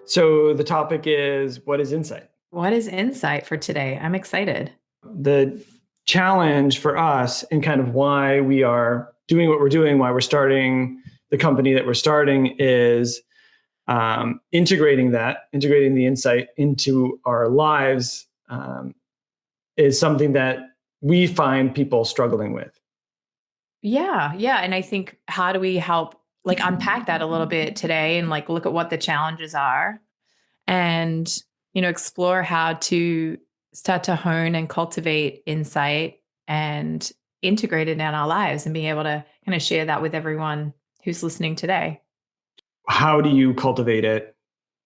So the topic is, what is insight? What is insight for today? I'm excited. The challenge for us and kind of why we are doing what we're doing, why we're starting the company that we're starting is integrating the insight into our lives is something that we find people struggling with. Yeah, yeah, and I think how do we help unpack that a little bit today and look at what the challenges are and explore how to start to hone and cultivate insight and integrate it in our lives and being able to kind of share that with everyone who's listening today. How do you cultivate it?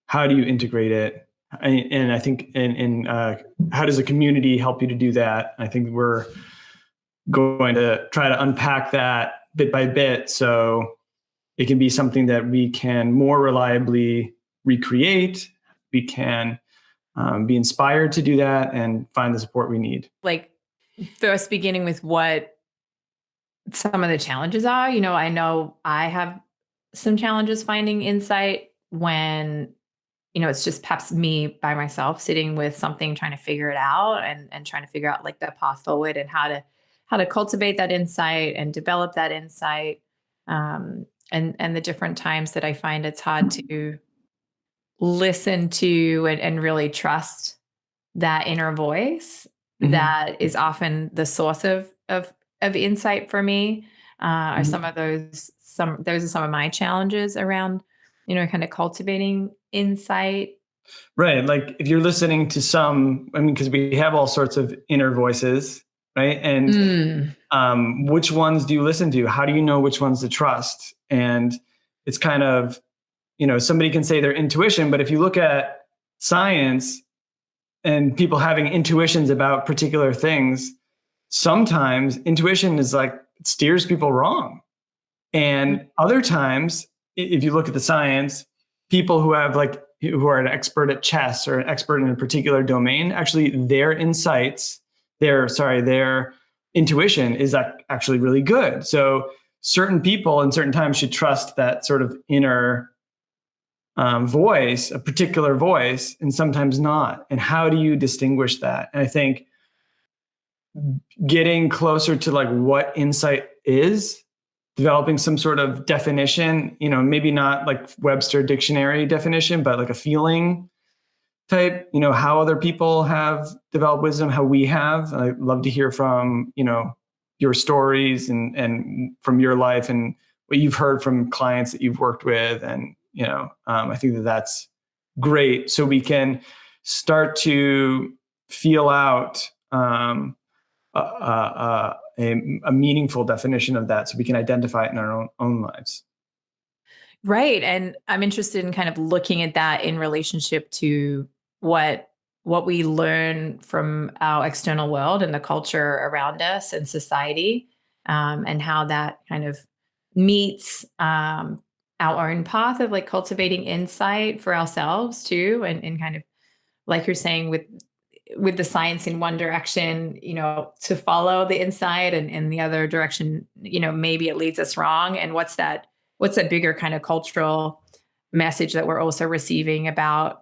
How do you integrate it? And I think, how does a community help you to do that? I think we're going to try to unpack that bit by bit so it can be something that we can more reliably recreate. We can be inspired to do that and find the support we need. Like first beginning with what some of the challenges are. I know I have some challenges finding insight when it's just perhaps me by myself sitting with something trying to figure it out and trying to figure out the path forward and how to cultivate that insight and develop that insight. And the different times that I find it's hard to listen to and really trust that inner voice that is often the source of insight for me. Are some of those are some of my challenges around kind of cultivating insight. Right. Like if you're listening to because we have all sorts of inner voices, right? And which ones do you listen to? How do you know which ones to trust? And it's kind of, somebody can say their intuition, but if you look at science and people having intuitions about particular things, sometimes intuition is it steers people wrong. And other times, if you look at the science, people who have who are an expert at chess or an expert in a particular domain, actually their intuition is actually really good. So certain people in certain times should trust that sort of inner voice, a particular voice, and sometimes not. And how do you distinguish that? And I think getting closer to what insight is, developing some sort of definition, maybe not like Webster dictionary definition, but like a feeling type, how other people have developed wisdom, how we have. I'd love to hear from, your stories and from your life and what you've heard from clients that you've worked with. And, I think that's great. So we can start to feel out a meaningful definition of that so we can identify it in our own lives. Right. And I'm interested in kind of looking at that in relationship to what we learn from our external world and the culture around us and society, and how that kind of meets our own path of cultivating insight for ourselves too, and kind of like you're saying with the science in one direction, to follow the insight, and in the other direction, maybe it leads us wrong. And what's that bigger kind of cultural message that we're also receiving about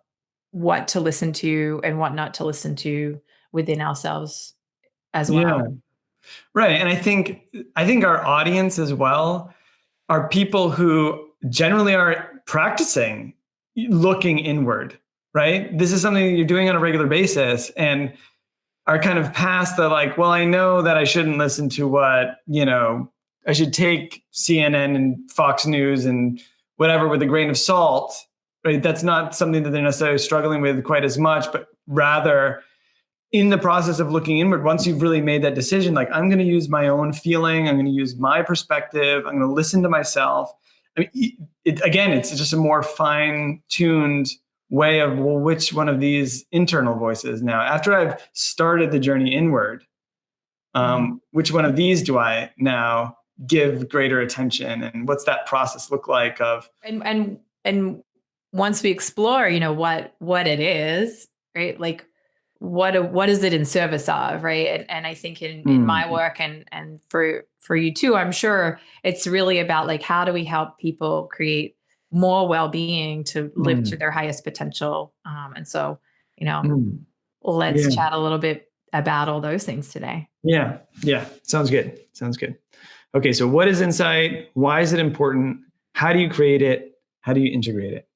what to listen to and what not to listen to within ourselves as well. Yeah. Right. And I think our audience as well are people who generally are practicing looking inward, right? This is something you're doing on a regular basis and are kind of past the well, I know that I shouldn't listen to I should take CNN and Fox News and whatever with a grain of salt, right? That's not something that they're necessarily struggling with quite as much, but rather in the process of looking inward, once you've really made that decision, I'm going to use my own feeling, I'm going to use my perspective, I'm going to listen to myself. I mean, it's just a more fine-tuned way of, well, which one of these internal voices now, after I've started the journey inward, which one of these do I now give greater attention, and what's that process look like of and once we explore what it is, right, what is it in service of, right? And I think in my work and for you too, I'm sure it's really about how do we help people create more well-being to live to Mm. their highest potential. And so, Mm. let's Yeah. chat a little bit about all those things today. Yeah. Yeah. Sounds good. Sounds good. Okay. So what is insight? Why is it important? How do you create it? How do you integrate it?